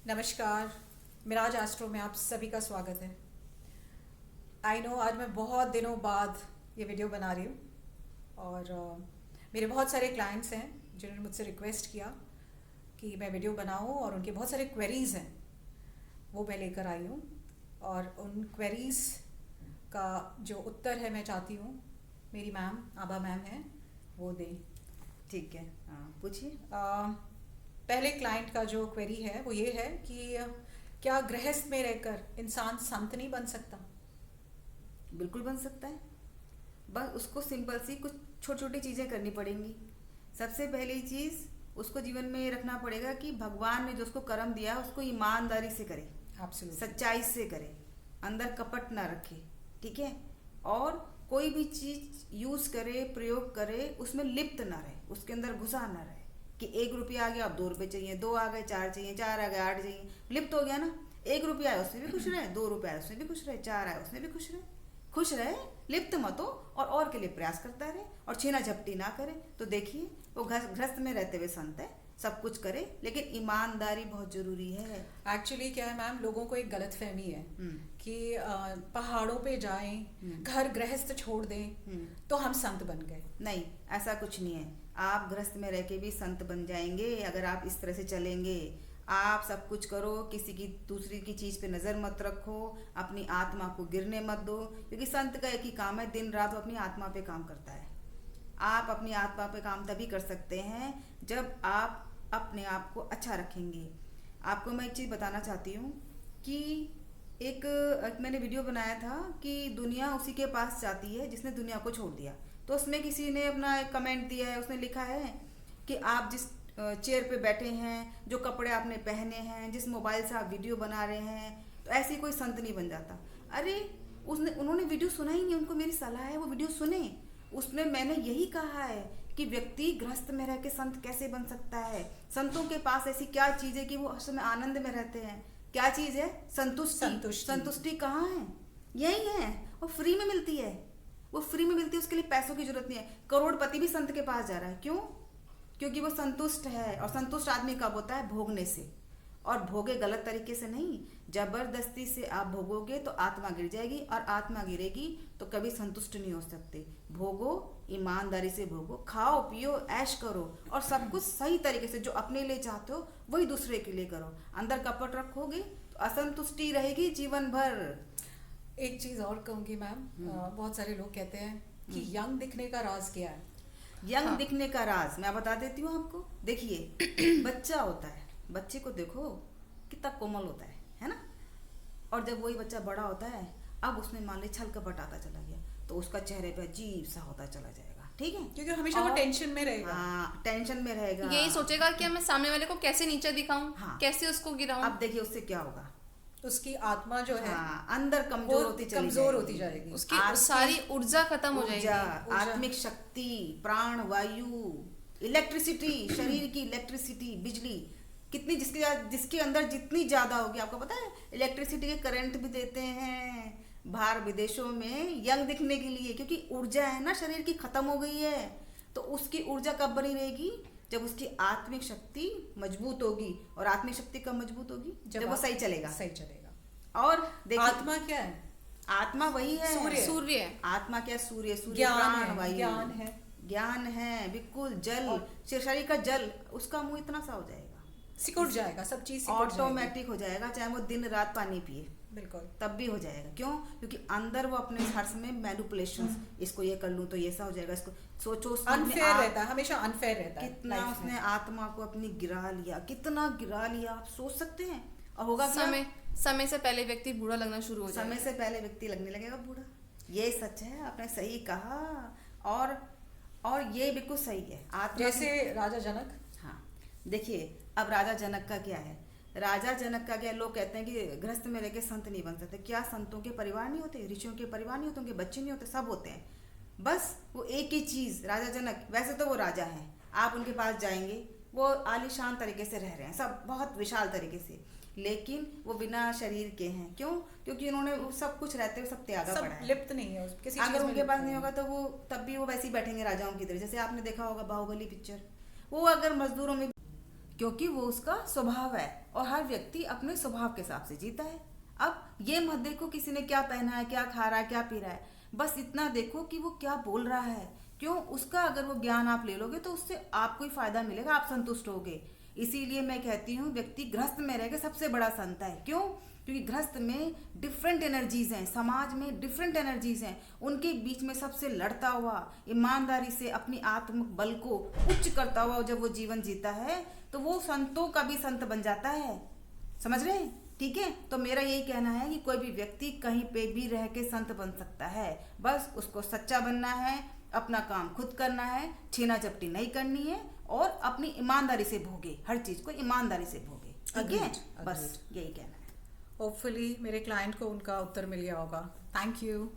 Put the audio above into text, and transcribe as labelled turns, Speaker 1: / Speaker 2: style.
Speaker 1: नमस्कार। मिराज एस्ट्रो में आप सभी का स्वागत है। आई नो आज मैं बहुत दिनों बाद ये वीडियो बना रही हूँ और मेरे बहुत सारे क्लाइंट्स हैं जिन्होंने मुझसे रिक्वेस्ट किया कि मैं वीडियो बनाऊँ और उनके बहुत सारे क्वेरीज़ हैं वो मैं लेकर आई हूँ और उन क्वेरीज़ का जो उत्तर है मैं चाहती हूँ मेरी मैम आभा मैम हैं वो दें।
Speaker 2: ठीक है, पूछिए।
Speaker 1: पहले क्लाइंट का जो क्वेरी है वो ये है कि क्या गृहस्थ में रहकर इंसान संत नहीं बन सकता?
Speaker 2: बिल्कुल बन सकता है। बस उसको सिंपल सी कुछ छोटी छोटी चीज़ें करनी पड़ेंगी। सबसे पहली चीज़ उसको जीवन में ये रखना पड़ेगा कि भगवान ने जो उसको कर्म दिया उसको ईमानदारी से करे, सच्चाई से करे, अंदर कपट ना रखे। ठीक है। और कोई भी चीज़ यूज़ करे, प्रयोग करे, उसमें लिप्त ना रहे, उसके अंदर घुसा ना रहे कि 1 रुपया आ गया अब 2 रुपये चाहिए, 2 आ गए 4 चाहिए, 4 आ गए 8 चाहिए, लिप्त हो गया ना। 1 रुपया आया उसमें भी खुश रहे, 2 रुपया आया उसमें भी खुश रहे, 4 आया उसमें भी खुश रहे, लिप्त मत हो और के लिए प्रयास करता रहे और छीना झपटी ना करे। तो देखिए वो गृहस्थ में रहते हुए संत है, सब कुछ करे लेकिन ईमानदारी बहुत जरूरी है।
Speaker 1: एक्चुअली क्या है मैम, लोगों को एक गलत फहमी है कि पहाड़ों पे जाएं, घर गृहस्थ छोड़ दें तो हम संत बन गए।
Speaker 2: नहीं, ऐसा कुछ नहीं है। आप गृहस्थ में रह के भी संत बन जाएंगे अगर आप इस तरह से चलेंगे। आप सब कुछ करो, किसी की दूसरी की चीज़ पे नज़र मत रखो, अपनी आत्मा को गिरने मत दो, क्योंकि संत का एक ही काम है, दिन रात वो अपनी आत्मा पे काम करता है। आप अपनी आत्मा पे काम तभी कर सकते हैं जब आप अपने आप को अच्छा रखेंगे। आपको मैं एक चीज़ बताना चाहती हूँ कि एक मैंने वीडियो बनाया था कि दुनिया उसी के पास जाती है जिसने दुनिया को छोड़ दिया। तो उसमें किसी ने अपना एक कमेंट दिया है, उसने लिखा है कि आप जिस चेयर पे बैठे हैं, जो कपड़े आपने पहने हैं, जिस मोबाइल से आप वीडियो बना रहे हैं, तो ऐसी कोई संत नहीं बन जाता। अरे उन्होंने वीडियो सुना ही नहीं, उनको मेरी सलाह है वो वीडियो सुने। उसमें मैंने यही कहा है कि व्यक्ति गृहस्थ में रह के संत कैसे बन सकता है। संतों के पास ऐसी क्या चीज़ है कि वो उस समय आनंद में रहते हैं। क्या चीज़ है? संतुष्टि। संतुष्टि कहाँ है? यही है, वो फ्री में मिलती है। वो फ्री में मिलती है, उसके लिए पैसों की जरूरत नहीं है। करोड़पति भी संत के पास जा रहा है, क्यों? क्योंकि वो संतुष्ट है। और संतुष्ट आदमी कब होता है? भोगने से। और भोगे गलत तरीके से नहीं, जबरदस्ती से आप भोगोगे तो आत्मा गिर जाएगी, और आत्मा गिरेगी तो कभी संतुष्ट नहीं हो सकते। भोगो, ईमानदारी से भोगो, खाओ पियो, ऐश करो, और सब कुछ सही तरीके से जो अपने लिए चाहते हो वही दूसरे के लिए करो। अंदर कपट रखोगे तो असंतुष्टि रहेगी जीवन भर।
Speaker 1: एक चीज़ और कहूँगी मैम, बहुत सारे लोग कहते हैं कि यंग दिखने का राज क्या है?
Speaker 2: यंग दिखने का राज मैं बता देती हूँ आपको। देखिए बच्चा होता है, बच्चे को देखो कितना कोमल होता है ना। और जब वही बच्चा बड़ा होता है, अब उसमें मान ली छल कपट आता चला गया तो उसका चेहरे पे अजीब सा होता चला जाएगा। ठीक है,
Speaker 1: क्योंकि हमेशा वो टेंशन में रहेगा।
Speaker 2: हाँ, टेंशन में रहेगा,
Speaker 3: यही सोचेगा कि मैं सामने वाले को कैसे नीचे दिखाऊं,
Speaker 2: हाँ,
Speaker 3: कैसे उसको गिराऊं।
Speaker 2: अब देखिए उससे क्या होगा,
Speaker 1: उसकी आत्मा जो है
Speaker 2: अंदर कमजोर होती
Speaker 1: जाएगी।
Speaker 3: उसकी सारी ऊर्जा खत्म हो जाएगी।
Speaker 2: आत्मिक शक्ति, प्राण वायु, इलेक्ट्रिसिटी, शरीर की इलेक्ट्रिसिटी, बिजली कितनी जिसके अंदर जितनी ज्यादा होगी। आपको पता है इलेक्ट्रिसिटी के करंट भी देते हैं बाहर विदेशों में यंग दिखने के लिए, क्योंकि ऊर्जा है ना शरीर की खत्म हो गई है। तो उसकी ऊर्जा कब बनी रहेगी? जब उसकी आत्मिक शक्ति मजबूत होगी। और आत्मिक शक्ति कब मजबूत होगी? जब वो सही चलेगा। और देखिए
Speaker 1: आत्मा क्या है?
Speaker 2: आत्मा वही है,
Speaker 3: सूर्य।
Speaker 2: आत्मा क्या? सूर्य
Speaker 1: ज्ञान
Speaker 2: वायु,
Speaker 1: ज्ञान है
Speaker 2: बिल्कुल। जल, शरीर का जल, उसका मुंह इतना सा हो जाएगा,
Speaker 1: सिकुड़ जाएगा, सब चीज
Speaker 2: ऑटोमेटिक हो जाएगा, चाहे वो दिन रात पानी पिए,
Speaker 1: बिल्कुल
Speaker 2: तब भी हो जाएगा। क्यों? क्योंकि अंदर वो अपने हर समय मैनिपुलेशंस, इसको ये कर लूं तो ये ऐसा हो जाएगा, इसको सोचो।
Speaker 1: अनफेयर रहता है, हमेशा अनफेयर रहता है।
Speaker 2: कितना उसने आत्मा को अपनी गिरा लिया, कितना गिरा लिया, आप सोच सकते हैं। और होगा
Speaker 3: समय से पहले व्यक्ति बूढ़ा लगना शुरू हो जाएगा।
Speaker 2: समय से पहले व्यक्ति लगने लगेगा बूढ़ा। ये सच है, आपने सही कहा। और ये बिल्कुल सही है।
Speaker 1: जैसे राजा जनक।
Speaker 2: हाँ, देखिए अब राजा जनक का क्या है? राजा जनक का क्या, लोग कहते हैं कि गृहस्थ में रह के संत नहीं बन सकते। क्या संतों के परिवार नहीं होते? ऋषियों के परिवार नहीं होते? उनके बच्चे नहीं होते? सब होते हैं। बस वो एक ही चीज़, राजा जनक वैसे तो वो राजा हैं, आप उनके पास जाएंगे, वो आलीशान तरीके से रह रहे हैं, सब बहुत विशाल तरीके से, लेकिन वो बिना शरीर के हैं। क्यों? क्योंकि उन्होंने वो सब कुछ रहते हुए सब त्यागा पड़ा है,
Speaker 1: लिप्त नहीं है किसी चीज में।
Speaker 2: अगर उनके पास नहीं होगा तो वो तब भी वो वैसे ही बैठेंगे राजाओं की तरह। जैसे आपने देखा होगा बाहुबली पिक्चर, वो अगर मजदूरों में, क्योंकि वो उसका स्वभाव है और हर व्यक्ति अपने स्वभाव के हिसाब से जीता है। अब ये मत देखो किसी ने क्या पहना है, क्या खा रहा है, क्या पी रहा है, बस इतना देखो कि वो क्या बोल रहा है। क्यों? उसका अगर वो ज्ञान आप ले लोगे तो उससे आपको ही फायदा मिलेगा, आप संतुष्ट होगे। इसीलिए मैं कहती हूँ व्यक्ति गृहस्थ में रह के सबसे बड़ा संत है। क्यों? क्योंकि गृहस्थ में डिफरेंट एनर्जीज हैं, समाज में डिफरेंट एनर्जीज हैं, उनके बीच में सबसे लड़ता हुआ, ईमानदारी से अपनी आत्मिक बल को उच्च करता हुआ जब वो जीवन जीता है तो वो संतों का भी संत बन जाता है। समझ रहे हैं? ठीक है, तो मेरा यही कहना है कि कोई भी व्यक्ति कहीं पे भी रह के संत बन सकता है, बस उसको सच्चा बनना है, अपना काम खुद करना है, छीना झपटी नहीं करनी है और अपनी ईमानदारी से भोगे, हर चीज को ईमानदारी से भोगे। ठीक है, बस यही कहना है।
Speaker 1: होपफुली मेरे क्लाइंट को उनका उत्तर मिल गया होगा। Thank you.